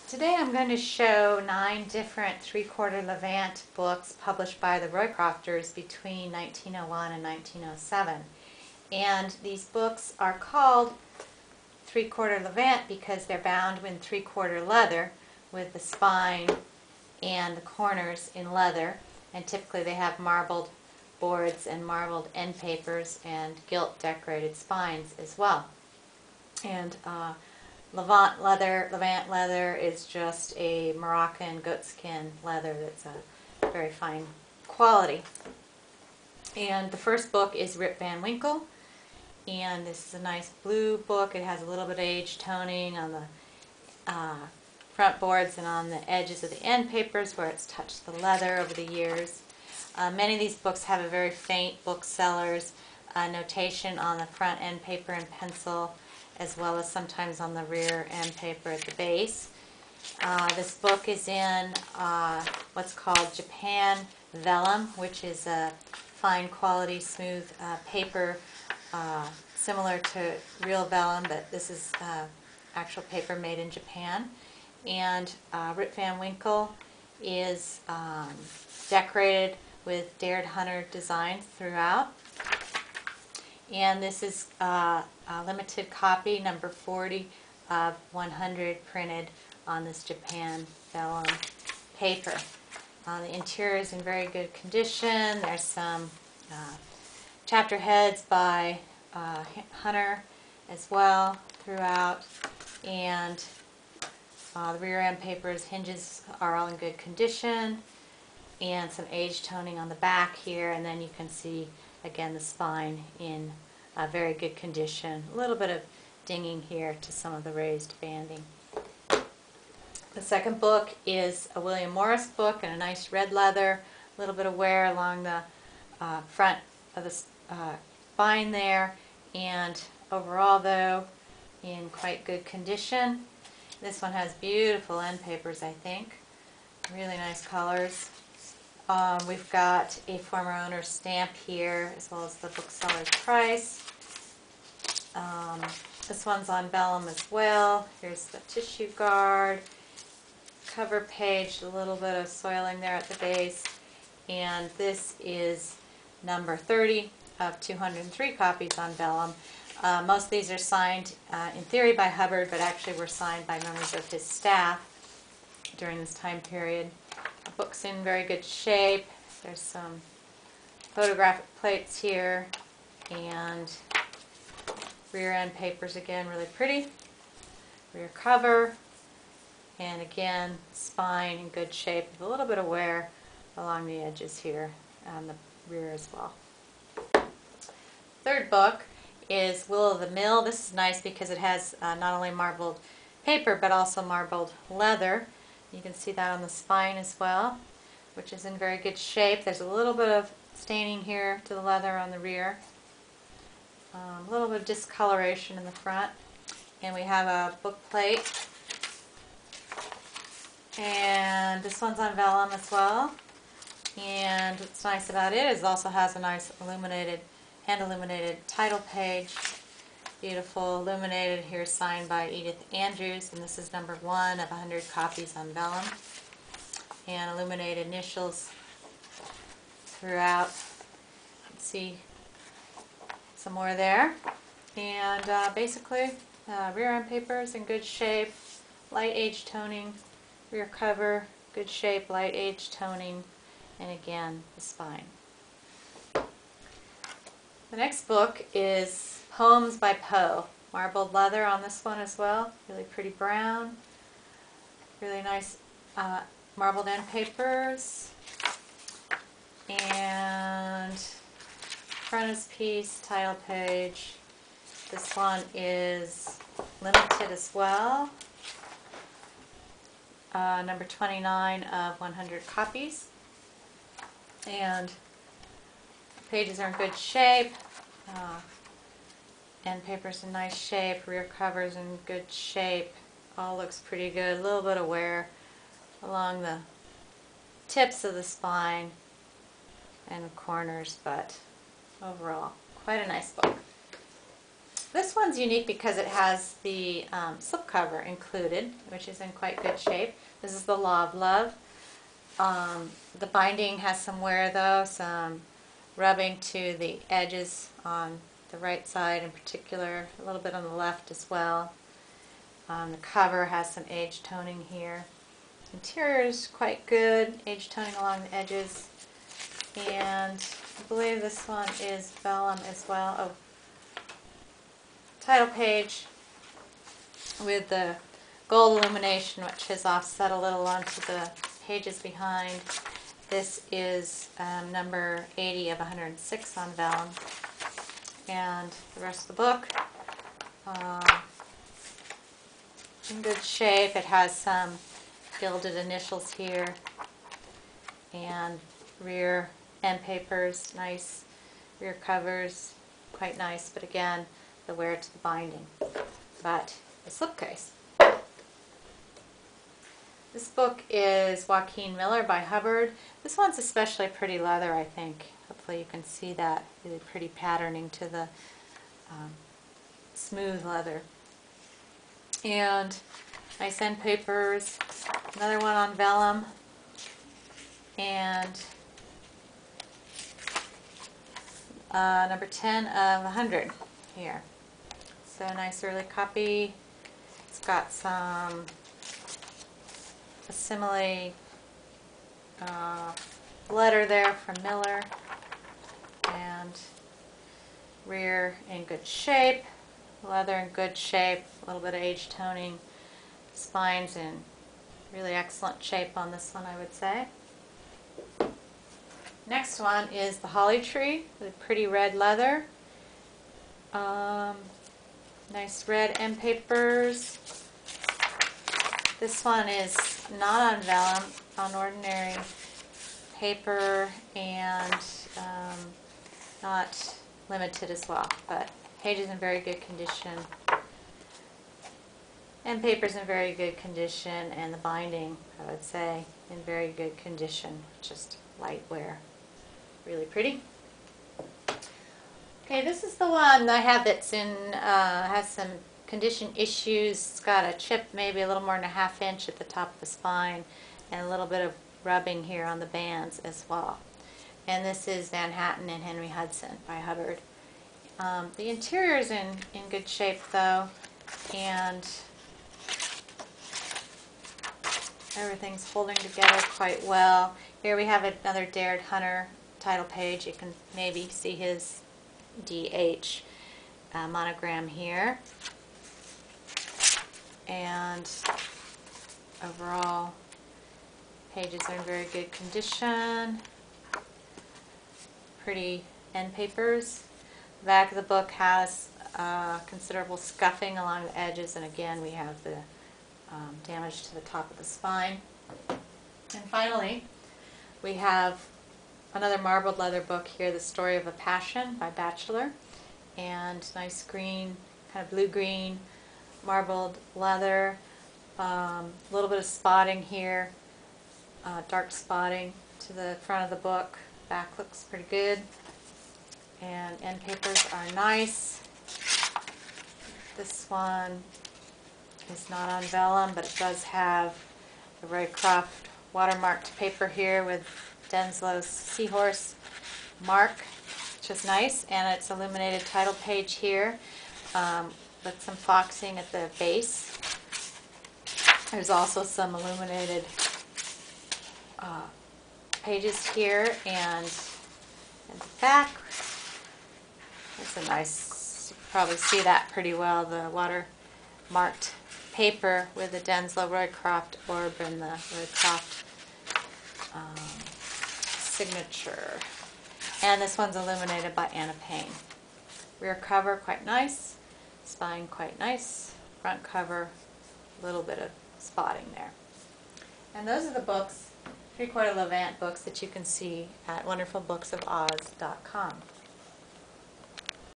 Today I'm going to show 9 different 3/4 Levant books published by the Roycrofters between 1901 and 1907. And these books are called 3/4 Levant because they're bound in 3/4 leather with the spine and the corners in leather. And typically they have marbled boards and marbled end papers and gilt decorated spines as well. And Levant leather is just a Moroccan goatskin leather that's a very fine quality. And the first book is Rip Van Winkle, and this is a nice blue book. It has a little bit of age toning on the front boards and on the edges of the end papers where it's touched the leather over the years. Many of these books have a very faint bookseller's notation on the front end paper in pencil, as well as sometimes on the rear end paper at the base. This book is in what's called Japan vellum, which is a fine quality smooth paper similar to real vellum, but this is actual paper made in Japan. And Rip Van Winkle is decorated with dared hunter designs throughout. And this is a limited copy, number 40 of 100, printed on this Japan vellum paper. The interior is in very good condition. There's some chapter heads by Hunter as well throughout. And the rear end papers, hinges are all in good condition. And some age toning on the back here. And then you can see again the spine in very good condition. A little bit of dinging here to some of the raised banding. The second book is a William Morris book in a nice red leather. A little bit of wear along the front of the spine there, and overall though in quite good condition. This one has beautiful end papers, I think. Really nice colors. We've got a former owner's stamp here, as well as the bookseller's price. This one's on vellum as well. Here's the tissue guard, cover page, a little bit of soiling there at the base. And this is number 30 of 203 copies on vellum. Most of these are signed in theory by Hubbard, but actually were signed by members of his staff during this time period. The book's in very good shape. There's some photographic plates here, and rear end papers again really pretty. Rear cover, and again spine in good shape with a little bit of wear along the edges here on the rear as well. Third book is Will of the Mill. This is nice because it has not only marbled paper but also marbled leather. You can see that on the spine as well, which is in very good shape. There's a little bit of staining here to the leather on the rear. A little bit of discoloration in the front. And we have a book plate. And this one's on vellum as well. And what's nice about it is it also has a nice illuminated, hand-illuminated title page. Beautiful, illuminated, here signed by Edith Andrews, and this is number 1 of 100 copies on vellum. And illuminated initials throughout. You can see some more there. And basically, rear end paper is in good shape, light age toning, rear cover, good shape, light age toning, and again, the spine. The next book is Poems by Poe. Marbled leather on this one as well. Really pretty brown. Really nice marbled end papers. And frontispiece, title page. This one is limited as well. Number 29 of 100 copies. And the pages are in good shape. End paper's in nice shape, rear cover's in good shape, all looks pretty good. A little bit of wear along the tips of the spine and the corners, but overall, quite a nice book. This one's unique because it has the slipcover included, which is in quite good shape. This is the Law of Love. The binding has some wear though, some rubbing to the edges on the right side in particular, a little bit on the left as well. The cover has some age toning here. Interior is quite good, age toning along the edges. And I believe this one is vellum as well. Oh, title page with the gold illumination, which has offset a little onto the pages behind. This is number 80 of 106 on vellum. And the rest of the book, in good shape. It has some gilded initials here and rear end papers, nice rear covers, quite nice, but again, the wear to the binding. But the slipcase. This book is Joaquin Miller by Hubbard. This one's especially pretty leather, I think. Hopefully you can see that really pretty patterning to the smooth leather. And nice end papers. Another one on vellum. And number 10 of 100 here. So a nice early copy. It's got some simile letter there from Miller, and rear in good shape, leather in good shape, a little bit of age toning, spines in really excellent shape on this one, I would say. Next one is the holly tree with pretty red leather. Nice red end papers. This one is not on vellum, on ordinary paper, and not limited as well, but pages in very good condition, and papers in very good condition, and the binding, I would say, in very good condition, just light wear. Really pretty. Okay, this is the one I have that's in, has some condition issues. It's got a chip maybe a little more than a ½ inch at the top of the spine, and a little bit of rubbing here on the bands as well. And this is Van Hatten and Henry Hudson by Hubbard. The interior is in good shape though, and everything's holding together quite well. Here we have another Dared Hunter title page. You can maybe see his DH monogram here. And overall, pages are in very good condition. Pretty end papers. The back of the book has considerable scuffing along the edges, and again we have the damage to the top of the spine. And finally, we have another marbled leather book here, The Story of a Passion by Batchelor, and nice green, kind of blue-green marbled leather, a little bit of spotting here, dark spotting to the front of the book. Back looks pretty good, and end papers are nice. This one is not on vellum, but it does have the Roycroft watermarked paper here with Denslow's seahorse mark, which is nice, and it's illuminated title page here with some foxing at the base. There's also some illuminated pages here, and at the back, it's a nice, you can probably see that pretty well, the water-marked paper with the Denslow Roycroft orb and the Roycroft signature. And this one's illuminated by Anna Payne. Rear cover quite nice, spine quite nice, front cover, a little bit of spotting there. And those are the books, 3/4 Levant books, that you can see at wonderfulbooksofoz.com.